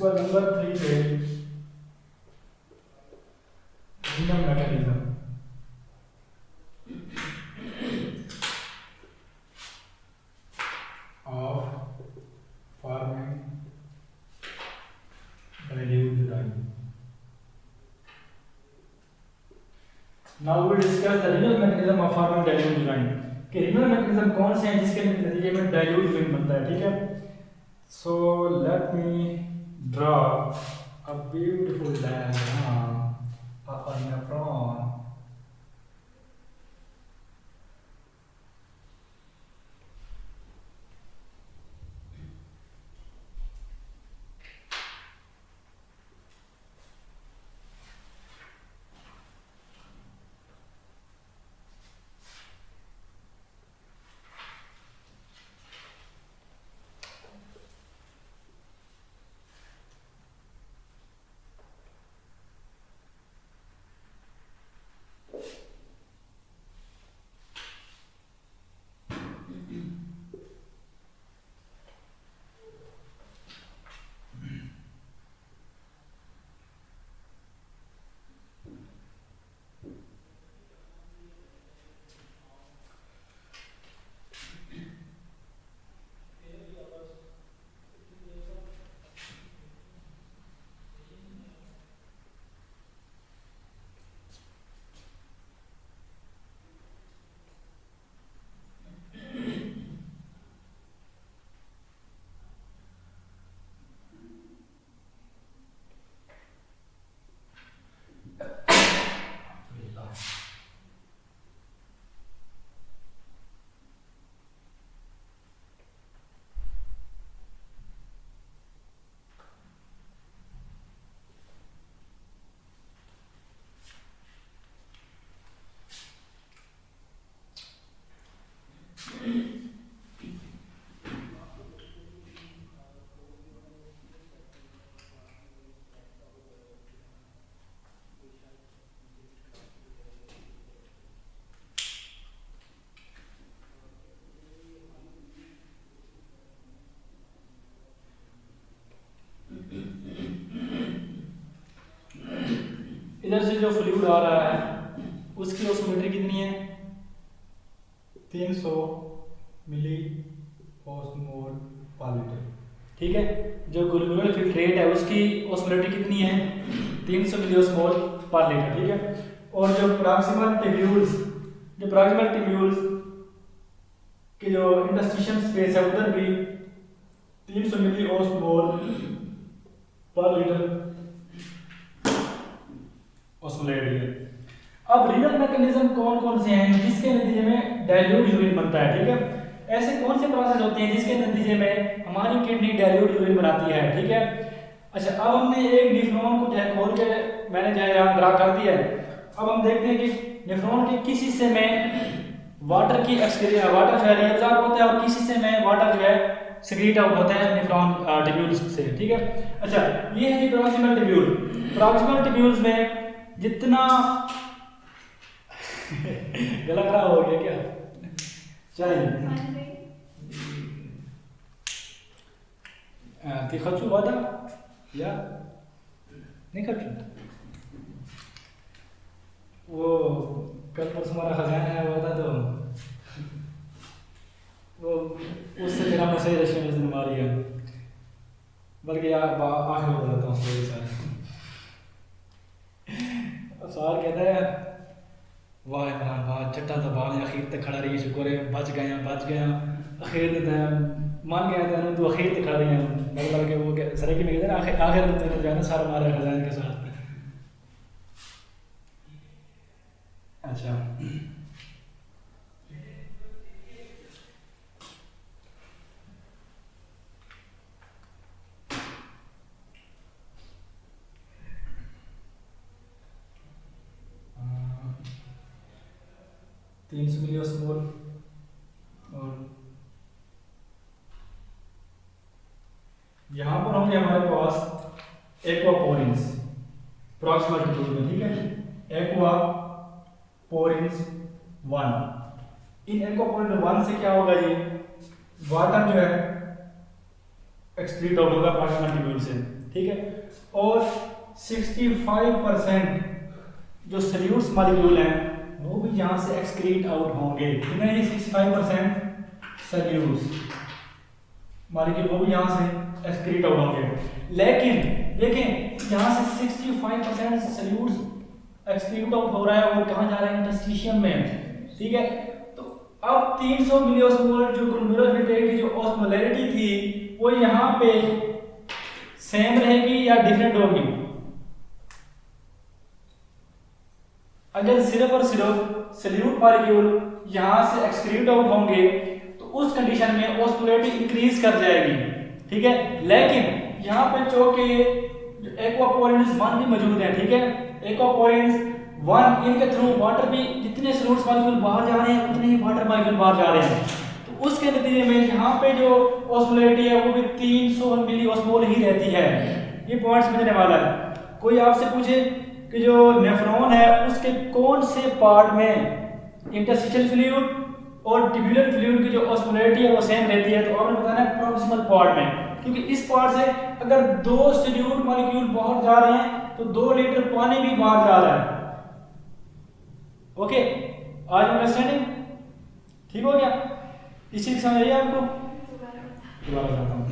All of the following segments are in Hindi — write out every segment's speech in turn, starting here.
उसके बाद नंबर 3 पे renal mechanism of forming dilute urine. Now we discuss the renal mechanism of forming dilute urine कि रिनल मैकेनिज्म कौन से हैं जिसके नतीजे में डाइल्यूट यूराइन बनता है, ठीक है। So let me draw a beautiful diagram of a nephron. इधर से जो फ्लूइड आ रहा है उसकी ऑस्मोमेट्री कितनी है, 300 मिली ऑस्मोल पर लीटर, ठीक है। जो ग्लूकोज फिल्ट्रेट है उसकी ऑस्मोमेट्री कितनी है, 300 मिली ऑस्मोल पर लीटर, ठीक है। और जो प्रॉक्सिमल टिब्यूल्स के जो इंटरस्टिशियल स्पेस है उधर भी 300 मिली ऑस्मोल पर लीटर ऑस्मोलेट है। अब रीनल मैकेनिज्म कौन कौन से हैं जिसके नतीजे में डाइल्यूट यूरिन बनता है, ठीक है। ऐसे कौन से प्रोसेस होते हैं जिसके नतीजे में हमारी किडनी डाइल्यूट यूरिन बनाती है, ठीक है। अच्छा, अब हमने एक नेफ्रॉन को जो है खोल के मैंने जो है यहाँ ड्रा कर दिया है। अब हम देखते हैं कि नेफ्रॉन के किस हिस्से में वाटर जो है रिअब्सॉर्ब होता है और किस हिस्से में वाटर जो है सेक्रीट आउट होता है नेफ्रॉन ट्यूब्यूल्स से, ठीक है। अच्छा, ये है जी प्रॉक्सिमल ट्यूब्यूल। प्रॉक्सिमल ट्यूब्यूल्स में जितना गला खराब हो गया क्या, चाहिए ती खर्चू वादा या नहीं खर्चू, वो कल परसों हमारा खजाना है वादा, तो वो उससे फिर हमने सही रश्मि में मारी है, बल्कि आखिर में बताता हूँ सही सारे। सार कहता है वाह इमरान वाह चट्टा तो बाल आखिर तक खड़ा रही, शुक्र है बच गया आखिर मान गया था तो आखिर तक खड़ा रही है, मतलब कि वो सर की में कहते हैं आखिर में तूने जो है ना सारा मारा खजाने के साथ। अच्छा, तीन सौ मिली ऑस्मोल और यहाँ पर होंगे हमारे पास एक्वापोरिन्स प्रॉक्सिमल ट्यूब्यूल में, ठीक है। एक्वापोरिन्स 1, इन एक्वापोरिन 1 से क्या होगा, ये वाटर जो है एक्सक्रीट आउट होगा प्रॉक्सिमल ट्यूब्यूल से, ठीक है। और 65% जो सल्यूट्स मॉलिक्यूल हैं वो भी यहाँ से एक्सक्रीट आउट होंगे। कितने हैं 65% सल्यूट्स मॉलिक्यूल वो भी यहाँ से एक्सक्रीट आउट होंगे। लेकिन देखें यहाँ से 65% सल्यूट्स एक्सक्रीट आउट हो रहा है और कहाँ जा रहा है इंटरस्टिशियम में, ठीक है। तो अब 300 मिलियोस्मोल जो ग्लोमेरुलर फिल्ट्रेट की जो ऑस्मोलैरिटी थी वो यहाँ पे सेम रहेगी या डिफरेंट होगी? अगर सिर्फ और सिर्फ सल्यूट मॉलिक्यूल यहाँ से एक्सक्रीट आउट होंगे तो उस कंडीशन में ऑस्मोलैरिटी इंक्रीज कर जाएगी, ठीक है। लेकिन यहाँ पे चूंकि एक्वापोरेंस 1 भी मौजूद है, ठीक है। एक्वापोरेंस 1 इनके थ्रू वाटर भी जितने सल्यूट्स मॉलिक्यूल बाहर जा रहे हैं उतने ही वाटर मॉलिक्यूल बाहर जा रहे हैं। तो उसके नतीजे में यहाँ पे जो ऑस्मोलैरिटी है वो भी 300 मिलियोस्मोल ही रहती है। ये पॉइंट्स में देने वाला है। कोई आपसे पूछे कि जो नेफ्रॉन है उसके कौन से पार्ट में इंटरस्टिशियल फ्लूइड और ट्यूबुलर फ्लूइड की जो ऑस्मोलैरिटी है वो सेम रहती है, तो आपने बताना है प्रॉक्सिमल पार्ट में, क्योंकि इस पार्ट से अगर 2 सल्यूट मॉलिक्यूल बाहर जा रहे हैं तो 2 लीटर पानी भी बाहर जा रहा है। ओके, आज अंडरस्टैंडिंग ठीक हो गया? इस चीज समझ आइए आपको? दोबारा बताता हूं।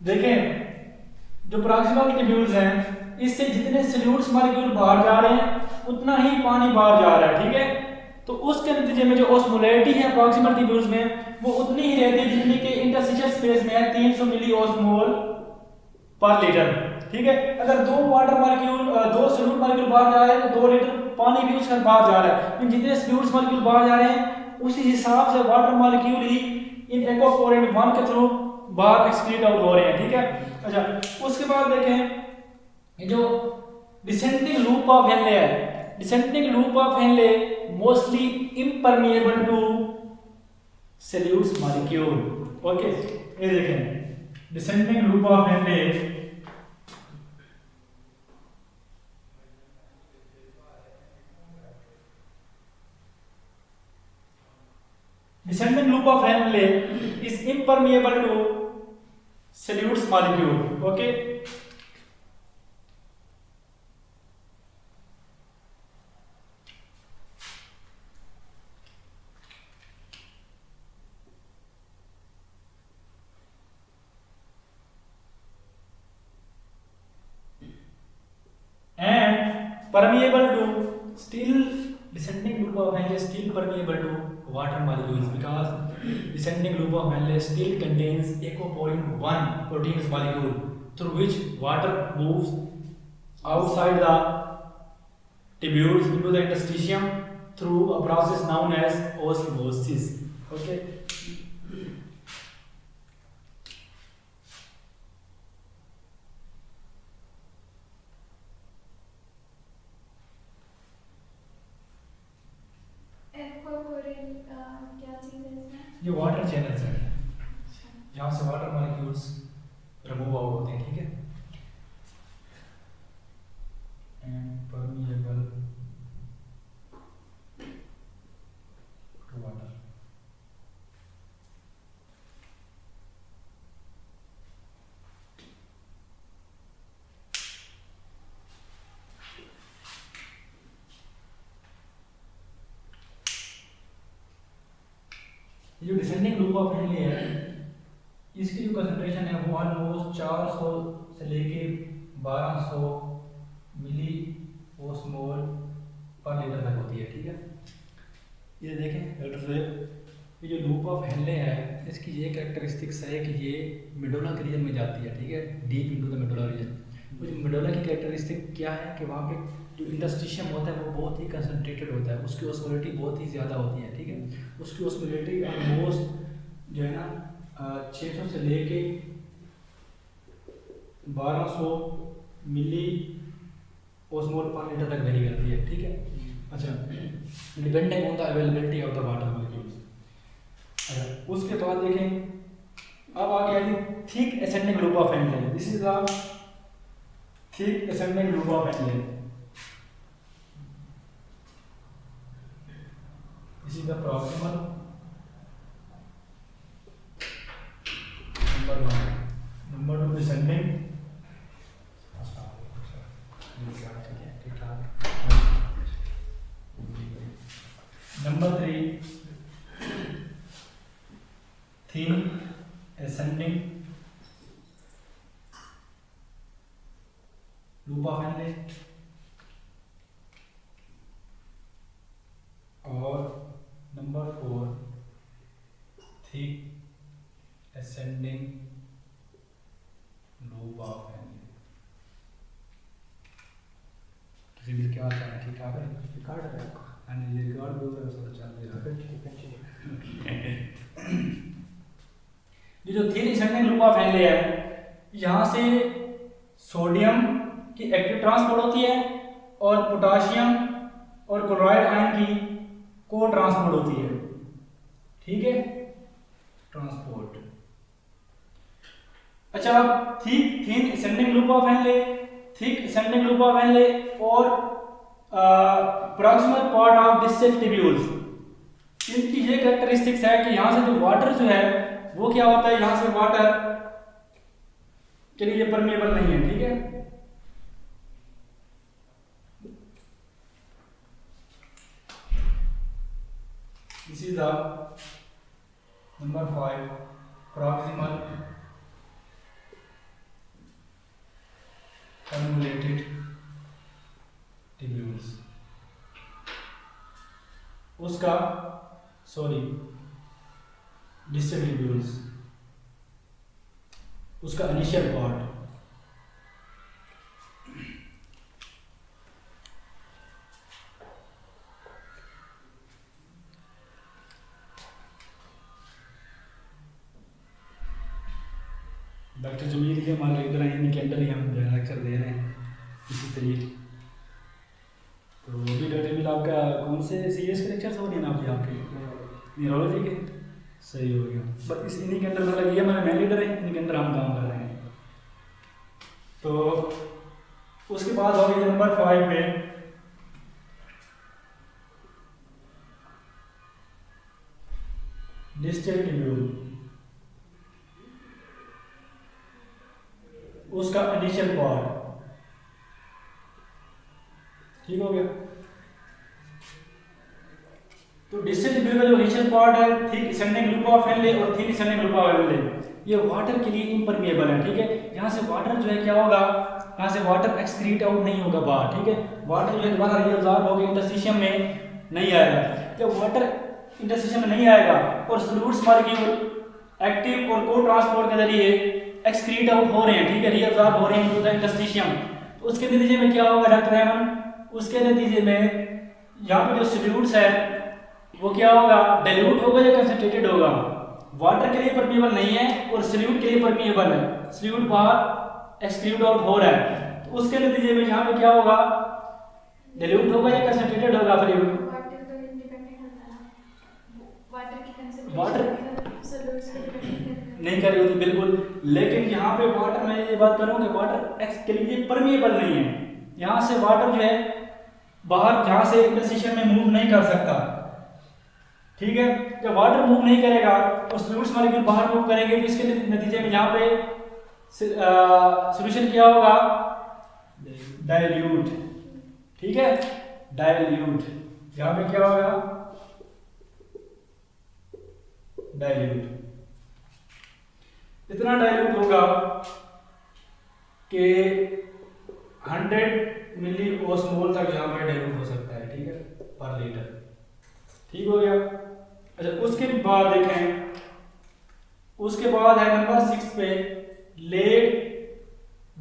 देखें जो प्रॉक्सिमल ट्यूब्यूल्स हैं इससे जितने सल्यूट्स मॉलिक्यूल बाहर जा रहे हैं उतना ही पानी बाहर जा रहा है, ठीक है। तो उसके नतीजे में जो ऑस्मोलैरिटी है प्रॉक्सिमल ट्यूब्यूल्स में वो उतनी ही रहती है जितनी के इंटरस्टिशियल स्पेस में है 300 मिलियोस्मोल पर लीटर, ठीक है। अगर 2 वाटर मॉलिक्यूल 2 सल्यूट मॉलिक्यूल बाहर जा रहे हैं तो 2 लीटर पानी भी उसका बाहर जा रहा है। जितने सल्यूट्स मॉलिक्यूल बाहर जा रहे हैं उसी हिसाब से वाटर मॉलिक्यूल ही इन एक्वापोरेंट 1 के थ्रू बाहर एक्सक्रीट आउट हो रहे हैं, ठीक है। अच्छा, उसके बाद देखें ये जो डिसेंडिंग लूप ऑफ हेनले है, descending loop of Henle mostly impermeable to solutes molecule. Okay, ये देखें descending loop of Henle descending loop of Henle is impermeable to solutes molecule. Okay, and permeable to still descending loop of Henle is still permeable to water molecules because descending loop of Henle still contains aquaporin 1 proteins molecule through which water moves outside the tubules into the interstitium through a process known as osmosis. Okay. ये वाटर चैनल्स हैं जहाँ से वाटर मॉलिक्यूल्स रिमूव आउट होते हैं, ठीक है। And permeable to water. जो डिसेंडिंग लूप ऑफ हेनले है इसकी जो कंसंट्रेशन है वो ऑलमोस्ट 400 से लेके 1200 मिली ओस्मोल पर लीटर तक होती है, ठीक है। ये देखें डॉक्टर साहब, ये जो लूप ऑफ हेनले है इसकी ये कैरेक्टरिस्टिक्स है कि ये मेडुला के रीजन में जाती है, ठीक है, deep into the medulla reason. वो जो मेडुला की कैरेक्टरिस्टिक क्या है कि वहाँ पे जो इंटरस्टिशियम होता है वो बहुत ही कंसनट्रेटेड होता है, उसकी ऑस्मोलैरिटी बहुत ही ज़्यादा होती है, ठीक है। उसकी ऑस्मोलैरिटी ऑलमोस्ट जो है ना 600 से लेके 1200 मिली ओस्मोल पर लीटर तक वेरी करती है, ठीक है। अच्छा, depending on the availability of the water molecules. अच्छा, उसके बाद देखें अब आ गया thick ascending loop of Henle. This is the thick ascending loop of Henle. This is the proximal number 1. Loop of Henle, और number 4 thick ascending loop of Henle. किसी भी क्या होता है? ठीक ठाक है, रिकॉर्ड है आपका? हाँ जी, ये रिकॉर्ड भी हो रहा है, सब चल रहा है। ये जो thick ascending loop of Henle है, यहाँ से सोडियम की एक्टिव ट्रांसपोर्ट होती है और पोटाशियम और क्लोराइड आयन की को ट्रांसपोर्ट होती है। ठीक है, ट्रांसपोर्ट। अच्छा, अब thick ascending loop of Henle, thick ascending loop of Henle और proximal part of distal tubules, इनकी ये कैरेक्टरिस्टिक्स है कि यहाँ से जो वाटर जो है वो क्या होता है, यहाँ से वाटर के लिए परमेबल नहीं है। ठीक है, this is the number 5 proximal convoluted tubules. उसका डिस्टल ट्यूब्यूल्स, उसका इनिशियल पार्ट। डॉक्टर जमील के हमारे इधर आए, इनके अंदर ही हम लेक्चर दे रहे हैं इसी तरीके। तो अभी डॉक्टर जमील आपका कौन से सीएस के लेक्चर्स हो रहे हैं ना आपके न्यूरोलॉजी के? सही हो गया, बस इस इन्हीं के अंदर मतलब ये हमारे मेन लीडर है, इनके अंदर हम काम कर रहे हैं। तो उसके बाद हो गई नंबर 5 में डिस्टल ट्यूब्यूल, उसका इनिशियल पार्ट। ठीक हो गया। तो डिस्टल ट्यूब्यूल का जो इनिशियल पार्ट है, thick ascending loop of Henle और thick ascending loop of Henle, ये वाटर के लिए इम्परमेबल है। ठीक है, यहाँ से वाटर जो है क्या होगा, यहाँ से वाटर एक्सक्रीट आउट नहीं होगा बाहर। ठीक है, वाटर जो है दोबारा रीअब्सॉर्ब होकर इंटरस्टिशियम में नहीं आएगा। जब वाटर इंटरस्टिशियम में नहीं आएगा और सॉल्यूट्स मॉलिक्यूल एक्टिव और को ट्रांसपोर्ट के जरिए एक्सक्रीट आउट हो रहे हैं, ठीक है, रीअब्सॉर्ब हो रहे हैं टू द इंटरस्टिशियम, तो उसके नतीजे में क्या होगा डॉक्टर रहमान, उसके नतीजे में यहाँ पे जो सॉल्यूट्स है वो क्या होगा, डाइल्यूट होगा या कंसंट्रेटेड होगा। वाटर के लिए परमिएबल नहीं है और सॉल्यूट के लिए परमिएबल है, सॉल्यूट बाहर एक्सक्रीट आउट हो रहा है, तो उसके नतीजे में यहाँ पे क्या होगा, डाइल्यूट होगा या कंसंट्रेटेड होगा। फिर वाटर नहीं कर रही होती बिल्कुल, लेकिन यहाँ पे वाटर में ये बात करूँ कि वाटर एक्स के लिए परमिएबल नहीं है। यहाँ से वाटर जो है बाहर जहाँ से इंटरस्टिशियम में मूव नहीं कर सकता। ठीक है, जब वाटर मूव नहीं करेगा तो सॉल्यूट्स मॉलिक्यूल बाहर मूव करेंगे, तो इसके नतीजे में यहाँ पे सॉल्यूशन क्या होगा, डाइल्यूट। ठीक है, डाइल्यूट, यहाँ पे क्या होगा, डाइल्यूट। इतना डाइल्यूट होगा कि 100 मिली ओस्मोल तक यहाँ पे डाइल्यूट हो सकता है। ठीक है, पर लीटर। ठीक हो गया। अच्छा, उसके बाद देखें, उसके बाद है नंबर 6 पे late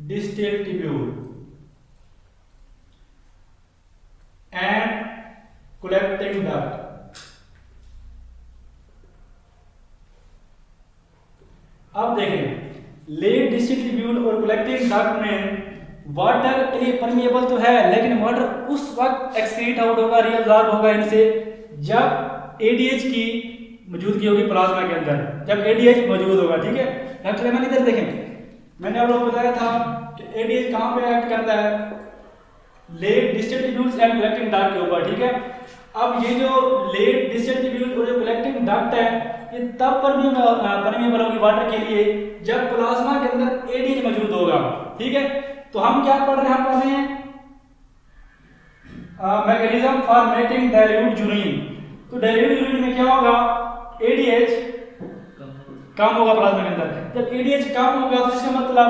distal tubule and collecting duct. अब देखें, लेड डिस्टल ट्यूब्यूल और कलेक्टिंग डक्ट में वाटर के लिए परमिएबल तो है, लेकिन वाटर उस वक्त एक्सक्रीट आउट होगा, रीअब्सॉर्ब होगा इनसे जब एडीएच की मौजूदगी होगी प्लाज्मा के अंदर, जब एडीएच मौजूद होगा। ठीक है, डॉक्टर रहमान इधर देखें, मैंने आप लोगों को बताया था कि एडीएच कहाँ पे एक्ट करता है, late distal tubules and collecting duct के ऊपर। ठीक है, अब ये जो लेड डिस्टल ट्यूब्यूल और जो कलेक्टिंग डक्ट है ये तब परमिएबल होगी वाटर के लिए जब प्लाज्मा के अंदर एडीएच मौजूद होगा। ठीक है, तो हम क्या पढ़ रहे हैं, हम पढ़ रहे हैं mechanism for making dilute urine. तो डाइल्यूट यूरिन में क्या होगा, एडीएच कम होगा प्लाज्मा के अंदर। जब एडीएच कम होगा तो इसका मतलब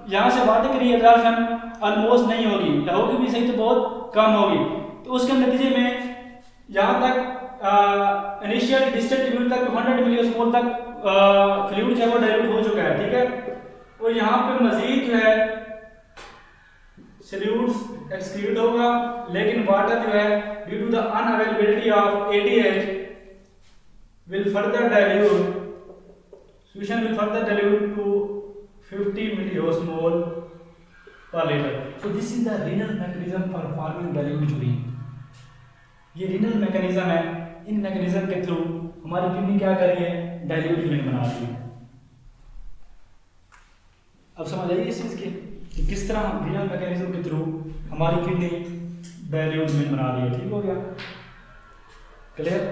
यहाँ से वाटर की एब्जॉर्प्शन ऑलमोस्ट नहीं होगी, या होगी भी सही तो बहुत कम होगी। तो उसके नतीजे में यहाँ तक इनिशियल डिस्टेंट तक 200 मिलियोस्मोल तक फ्लूइड जो है वो डाइल्यूट हो चुका है, ठीक है। और यहाँ पे मजीद जो है सॉल्यूट्स एक्सक्रीट होगा, लेकिन वाटर जो है due to the unavailability of ADH will further dilute, solution will further dilute to 50 milliosmol per liter. So this is the renal mechanism for forming dilute urine. ये renal mechanism है, इन mechanism के थ्रू हमारी किडनी क्या कर रही है, dilute urine बना रही है। अब समझ आइए इस चीज की कि किस तरह renal mechanism के थ्रू हमारी किडनी dilute urine बना रही है। ठीक हो गया, क्लियर?